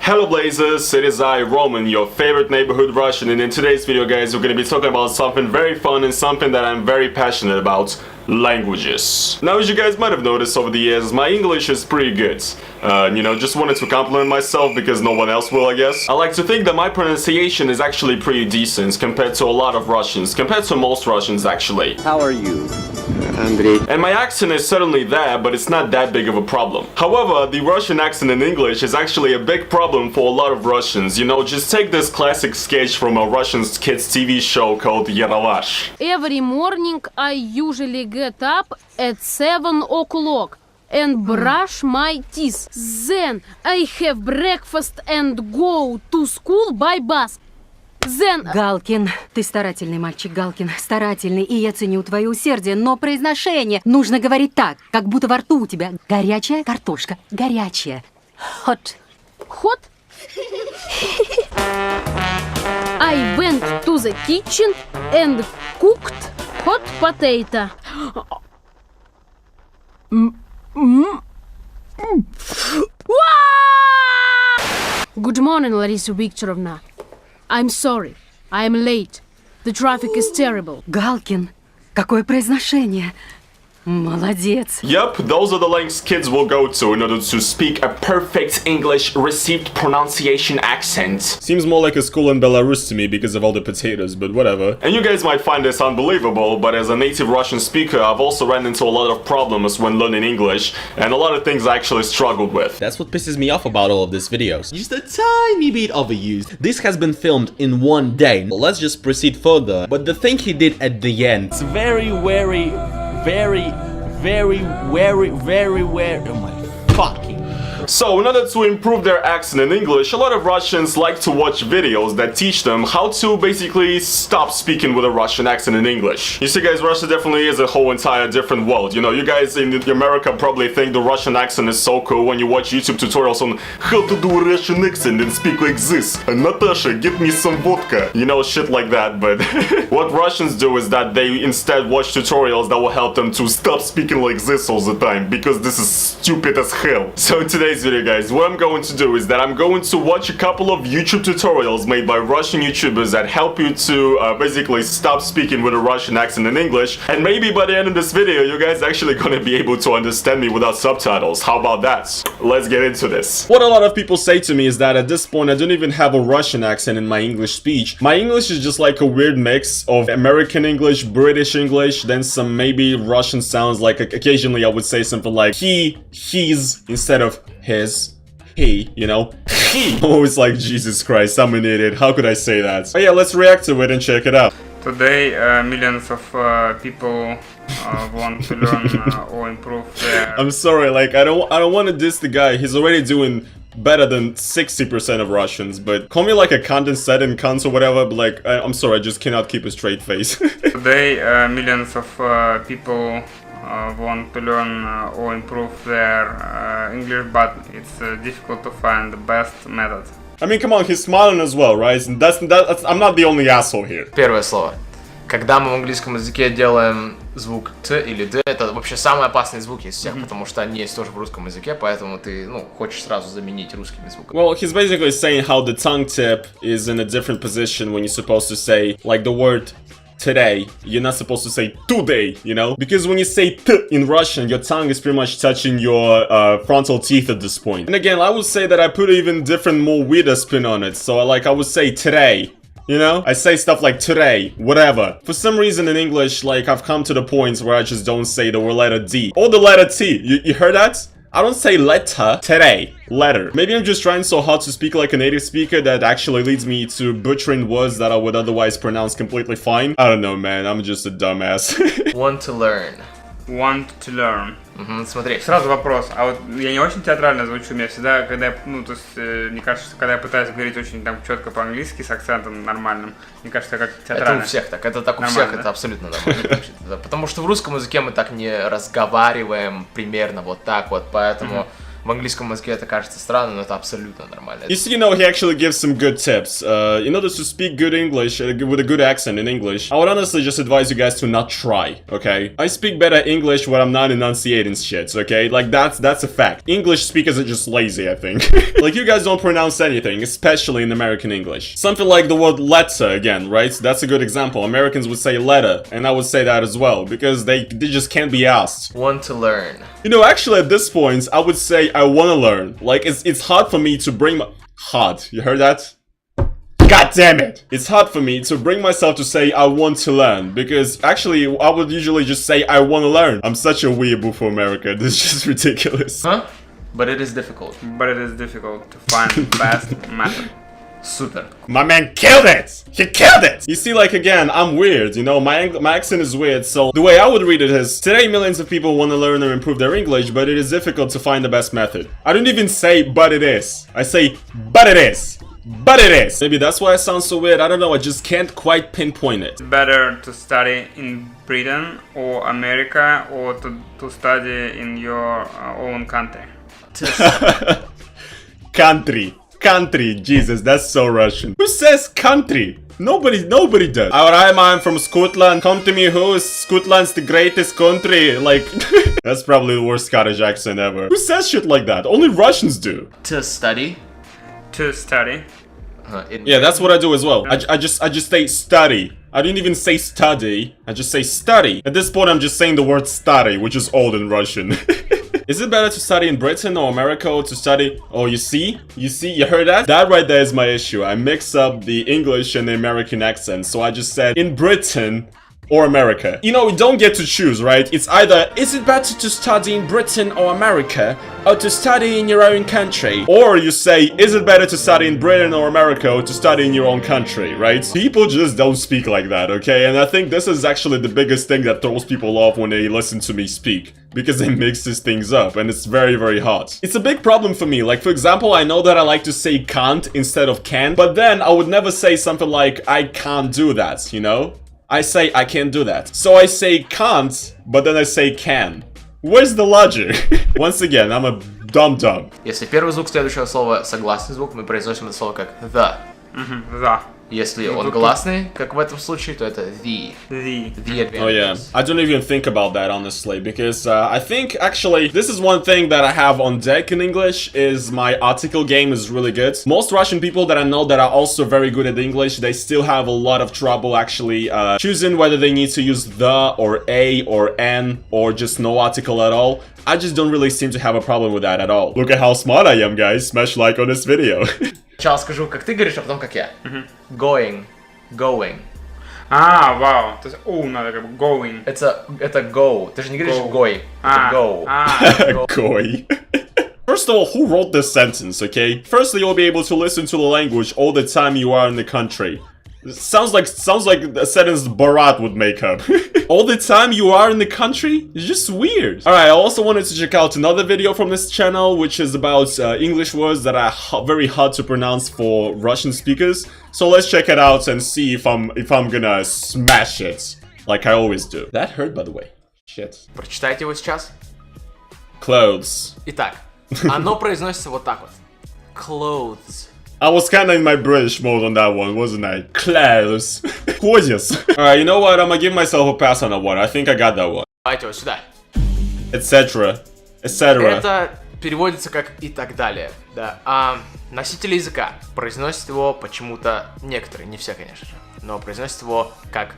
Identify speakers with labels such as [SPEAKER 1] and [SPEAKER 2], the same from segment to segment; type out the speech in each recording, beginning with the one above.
[SPEAKER 1] Hello Blazers, it is I, Roman, your favorite neighborhood Russian, and in today's video guys we're going to be talking about something very fun and something that I'm very passionate about, languages. Now as you guys might have noticed over the years, my English is pretty good. Just wanted to compliment myself because no one else will, I guess. I like to think that my pronunciation is actually pretty decent compared to a lot of Russians, compared to most Russians actually.
[SPEAKER 2] How are you, Andrei?
[SPEAKER 1] And my accent is certainly there, but it's not that big of a problem. However, the Russian accent in English is actually a big problem for a lot of Russians. Just take this classic sketch from a Russian kids TV show called Yaralash.
[SPEAKER 3] Every morning I usually get up at 7 o'clock and brush my teeth. Then I have breakfast and go to school by bus. Then...
[SPEAKER 4] Галкин, ты старательный мальчик, Галкин, старательный, и я ценю твое усердие, но произношение нужно говорить так, как будто во рту у тебя горячая картошка, горячая. Hot.
[SPEAKER 3] Hot? I went to the kitchen and cooked hot potato. Good morning, Larissa Viktorovna. I'm sorry. I'm late. The traffic is terrible.
[SPEAKER 4] Галкин, какое произношение. Молодец.
[SPEAKER 1] Yep, those are the lengths kids will go to in order to speak a perfect English received pronunciation accent. Seems more like a school in Belarus to me because of all the potatoes, but whatever. And you guys might find this unbelievable, but as a native Russian speaker, I've also ran into a lot of problems when learning English, and a lot of things I actually struggled with.
[SPEAKER 5] That's what pisses me off about all of these videos. Just a tiny bit overused. This has been filmed in one day. Let's just proceed further. But the thing he did at the end, it's very, oh my fucking...
[SPEAKER 1] So, in order to improve their accent in English, a lot of Russians like to watch videos that teach them how to basically stop speaking with a Russian accent in English. You see guys, Russia definitely is a whole entire different world. You guys in America probably think the Russian accent is so cool when you watch YouTube tutorials on how to do a Russian accent and speak like this. Natasha, give me some vodka. Shit like that, but what Russians do is that they instead watch tutorials that will help them to stop speaking like this all the time, because this is stupid as hell. So today's video guys, what I'm going to do is that I'm going to watch a couple of YouTube tutorials made by Russian YouTubers that help you to basically stop speaking with a Russian accent in English, and maybe by the end of this video you guys actually gonna be able to understand me without subtitles. How about that? Let's get into this. What a lot of people say to me is that at this point I don't even have a Russian accent in my English speech. My English is just like a weird mix of American English, British English, then some maybe Russian sounds, like occasionally I would say something like he, he's instead of his, he, he. Always like, Jesus Christ, I'm an idiot, how could I say that? But yeah, let's react to it and check it out.
[SPEAKER 6] Today, millions of people want to learn or improve their...
[SPEAKER 1] I'm sorry, like, I don't want to diss the guy, he's already doing better than 60% of Russians, but call me like a condensate and cunts or whatever, but like, I'm sorry, I just cannot keep a straight face.
[SPEAKER 6] Today, millions of people want to learn or improve their English, but it's difficult to find the best method.
[SPEAKER 1] I mean, come on, he's smiling as well, right? And that's I'm not the only asshole here.
[SPEAKER 7] Первое слово. Когда мы в английском языке делаем звук Т или Д, это вообще самый опасный звук из всех, потому что они есть тоже в русском языке, поэтому ты, хочешь сразу заменить русскими звуками.
[SPEAKER 1] Well, he's basically saying how the tongue tip is in a different position when you're supposed to say, like the word today, you're not supposed to say today, because when you say t in Russian, your tongue is pretty much touching your frontal teeth at this point. And again, I would say that I put even different, more weirder spin on it, so I would say today. I say stuff like today, whatever. For some reason in English, like, I've come to the point where I just don't say the letter D or the letter T. You heard that? I don't say letter, today, letter. Maybe I'm just trying so hard to speak like a native speaker that actually leads me to butchering words that I would otherwise pronounce completely fine. I don't know, man, I'm just a dumbass.
[SPEAKER 7] Want to learn.
[SPEAKER 6] Want to learn.
[SPEAKER 7] Смотри.
[SPEAKER 6] Сразу вопрос, а вот я не очень театрально звучу, мне всегда, когда мне кажется, что когда я пытаюсь говорить очень четко по-английски, с акцентом нормальным, мне кажется, как театрально.
[SPEAKER 7] Это у всех так, это так у всех, это абсолютно нормально. Потому что в русском языке мы так не разговариваем примерно вот так вот, поэтому В английском языке это кажется странным, но это абсолютно нормально.
[SPEAKER 1] You know, he actually gives some good tips. In order to speak good English with a good accent in English, I would honestly just advise you guys to not try, okay? I speak better English when I'm not enunciating shit, okay? Like, that's a fact. English speakers are just lazy, I think. Like, you guys don't pronounce anything, especially in American English. Something like the word letter again, right? That's a good example. Americans would say letter, and I would say that as well, because they just can't be asked.
[SPEAKER 7] Want to learn.
[SPEAKER 1] You know, actually at this point, I would say I wanna learn. Like, it's hard for me to bring my... Hard. You heard that? God damn it! It's hard for me to bring myself to say I want to learn, because actually I would usually just say I wanna learn. I'm such a weeaboo for America, this is just ridiculous.
[SPEAKER 7] Huh? But it is difficult.
[SPEAKER 6] But it is difficult to find the best method.
[SPEAKER 7] Супер.
[SPEAKER 1] My man killed it! He killed it! You see, like, again, I'm weird, you know, my accent is weird, so the way I would read it is, today millions of people want to learn or improve their English, but it is difficult to find the best method. I don't even say, but it is. I say, but it is. But it is! Maybe that's why I sound so weird, I don't know, I just can't quite pinpoint it.
[SPEAKER 6] It's better to study in Britain or America or to study in your own country.
[SPEAKER 1] Country, Jesus, that's so Russian. Who says country? Nobody does. I'm from Scotland. Come to me, who? Scotland's the greatest country. Like, that's probably the worst Scottish accent ever. Who says shit like that? Only Russians do.
[SPEAKER 7] To study.
[SPEAKER 6] To study.
[SPEAKER 1] Yeah, that's what I do as well. I just say study. I didn't even say study. I just say study. At this point, I'm just saying the word study, which is old in Russian. Is it better to study in Britain or America or to study... Oh, you see? You heard that? That right there is my issue. I mix up the English and the American accent. So I just said in Britain or America. You know, we don't get to choose, right? It's either, is it better to study in Britain or America, or to study in your own country? Or you say, is it better to study in Britain or America, or to study in your own country, right? People just don't speak like that, okay? And I think this is actually the biggest thing that throws people off when they listen to me speak, because it mixes things up, and it's very, very hard. It's a big problem for me. Like, for example, I know that I like to say can't instead of can, but then I would never say something like, I can't do that, you know? I say I can't do that. So I say can't, but then I say can. Where's the logic? Once again, I'm a dum-dum.
[SPEAKER 7] Если первый звук следующего слова согласный звук, мы произносим это слово как the.
[SPEAKER 6] The.
[SPEAKER 7] Если он гласный, как в этом случае, то это the.
[SPEAKER 6] The.
[SPEAKER 7] The advantages.
[SPEAKER 1] Oh yeah, I don't even think about that honestly, because I think actually this is one thing that I have on deck in English is my article game is really good. Most Russian people that I know that are also very good at English, they still have a lot of trouble actually choosing whether they need to use the or a or an or just no article at all. I just don't really seem to have a problem with that at all. Look at how smart I am, guys. Smash like on this video.
[SPEAKER 7] Сначала скажу, как ты говоришь, а потом как я. Going.
[SPEAKER 6] А, вау. То есть надо как бы going.
[SPEAKER 7] Это go. Ты же не говоришь
[SPEAKER 6] Go.
[SPEAKER 7] going. Это go.
[SPEAKER 1] Koi. First of all, who wrote this sentence, okay? Firstly, you'll be able to listen to the language all the time you are in the country. Sounds like a sentence Barat would make up. All the time you are in the country? It's just weird. Alright, I also wanted to check out another video from this channel, which is about English words that are very hard to pronounce for Russian speakers. So let's check it out and see if I'm gonna smash it, like I always do. That hurt, by the way. Shit.
[SPEAKER 7] Прочитайте его сейчас.
[SPEAKER 1] Clothes.
[SPEAKER 7] Итак, оно произносится вот так вот. Clothes.
[SPEAKER 1] I was kinda in my British mode on that one, wasn't I? Clothes. Gorgeous. Alright, you know what? I'm gonna give myself a pass on that one. I think I got that one.
[SPEAKER 7] Давайте вот сюда.
[SPEAKER 1] Etc.
[SPEAKER 7] Это переводится как и так далее. Да. А носители языка произносят его почему-то некоторые, не все, конечно же, но произносят его как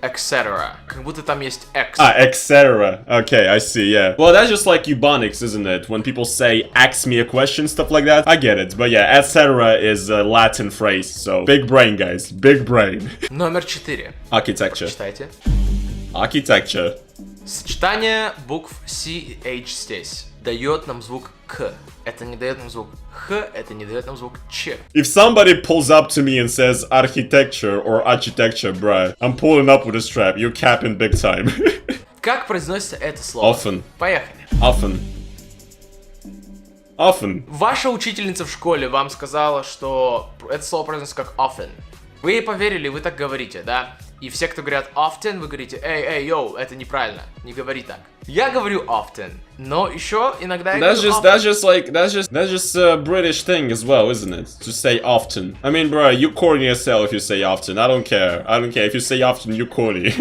[SPEAKER 7] etc. Как будто там есть X.
[SPEAKER 1] Etc. Okay, I see, yeah. Well, that's just like Ebonics, isn't it? When people say, ask me a question, stuff like that. I get it, but yeah, etc. is a Latin phrase, so big brain, guys, big brain.
[SPEAKER 7] Номер 4.
[SPEAKER 1] Architecture.
[SPEAKER 7] Читайте.
[SPEAKER 1] Architecture.
[SPEAKER 7] Сочетание букв CH здесь дает нам звук К. Это не дает нам звук Х, это не дает нам звук Ч.
[SPEAKER 1] If somebody pulls up to me and says architecture or architecture, bruh, I'm pulling up with a strap. You're capping big time.
[SPEAKER 7] Как произносится это слово?
[SPEAKER 1] Often.
[SPEAKER 7] Поехали.
[SPEAKER 1] Often.
[SPEAKER 7] Ваша учительница в школе вам сказала, что это слово произносится как often. Вы ей поверили, вы так говорите, да? И все, кто говорят often, вы говорите, эй, йоу, это неправильно, не говори так. Я говорю often, но еще иногда я говорю often.
[SPEAKER 5] That's just a British thing as well, isn't it? To say often. I mean, bro, you corny as hell if you say often. I don't care. If you say often, you corny.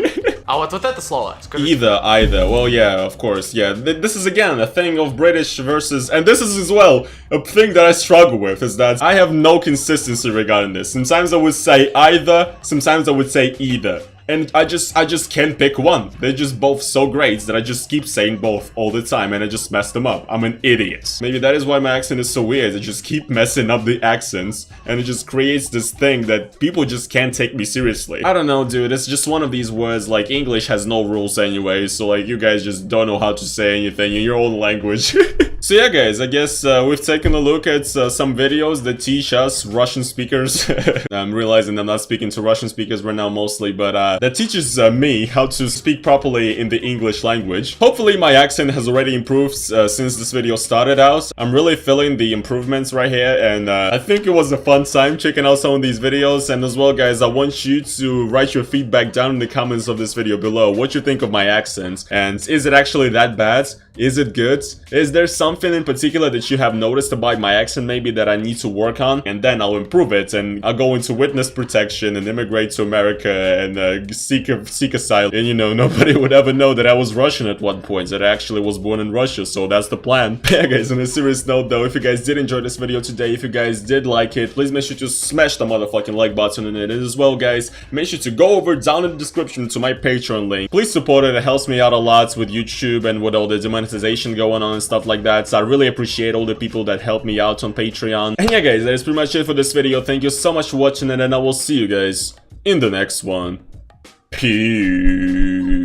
[SPEAKER 7] А вот это слово, скажи.
[SPEAKER 5] Either. Well, yeah, of course, yeah. This is again a thing of British versus, and this is as well a thing that I struggle with, is that I have no consistency regarding this. Sometimes I would say either, sometimes I would say either. And I just can't pick one. They're just both so great that I just keep saying both all the time and I just mess them up. I'm an idiot. Maybe that is why my accent is so weird. I just keep messing up the accents and it just creates this thing that people just can't take me seriously. I don't know, dude. It's just one of these words. Like, English has no rules anyway, so like you guys just don't know how to say anything in your own language. So yeah, guys, I guess we've taken a look at some videos that teach us Russian speakers. I'm realizing I'm not speaking to Russian speakers right now mostly, but that teaches me how to speak properly in the English language. Hopefully my accent has already improved since this video started out. I'm really feeling the improvements right here, and I think it was a fun time checking out some of these videos. And as well, guys, I want you to write your feedback down in the comments of this video below. What you think of my accent, and is it actually that bad? Is it good? Is there something in particular that you have noticed about my accent maybe that I need to work on? And then I'll improve it, and I'll go into witness protection and immigrate to America and seek asylum. And you know, nobody would ever know that I was Russian at one point, that I actually was born in Russia, so that's the plan. Yeah, guys, on a serious note though, if you guys did enjoy this video today, if you guys did like it, please make sure to smash the motherfucking like button in it. And as well, guys, make sure to go over down in the description to my Patreon link. Please support it, it helps me out a lot with YouTube and with all the demonetization going on and stuff like that. So I really appreciate all the people that help me out on Patreon. And yeah, guys, that is pretty much it for this video. Thank you so much for watching, and I will see you guys in the next one. Peace.